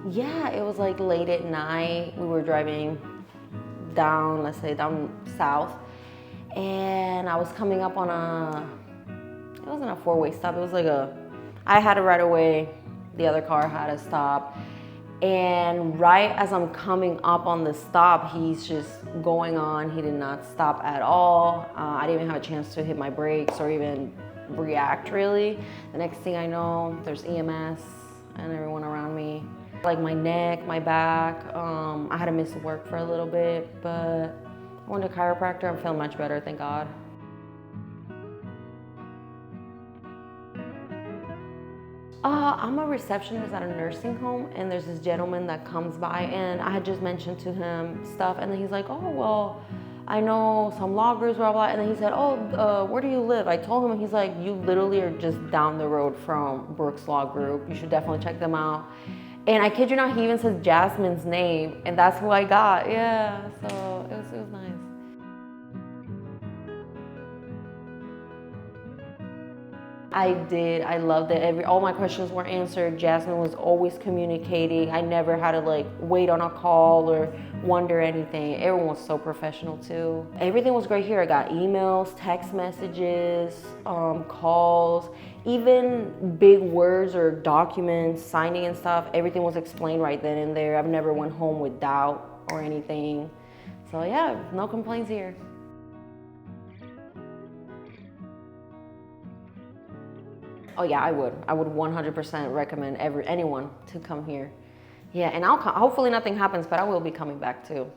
Yeah, it was like late at night. We were driving down, let's say down south, and I was coming up on it wasn't a four-way stop. It was like I had it right away. The other car had to stop. And right as I'm coming up on the stop, he's just going on. He did not stop at all. I didn't even have a chance to hit my brakes or even react really. The next thing I know, there's EMS and everyone around me. Like my neck, my back. I had to miss work for a little bit, but I went to a chiropractor. I'm feeling much better, thank God. I'm a receptionist at a nursing home, and there's this gentleman that comes by, and I had just mentioned to him stuff, and then he's like, oh, well, I know some loggers, blah, blah, and then he said, oh, where do you live? I told him, and he's like, you literally are just down the road from Brooks Law Group. You should definitely check them out. And I kid you not, he even says Jasmine's name, and that's who I got, yeah, so it was nice. I did. I loved it. All my questions were answered. Jasmine was always communicating. I never had to like wait on a call or wonder anything. Everyone was so professional too. Everything was great here. I got emails, text messages, calls, even big words or documents, signing and stuff. Everything was explained right then and there. I've never went home with doubt or anything. So yeah, no complaints here. Oh yeah, I would. I would 100% recommend anyone to come here. Yeah, and hopefully nothing happens, but I will be coming back too.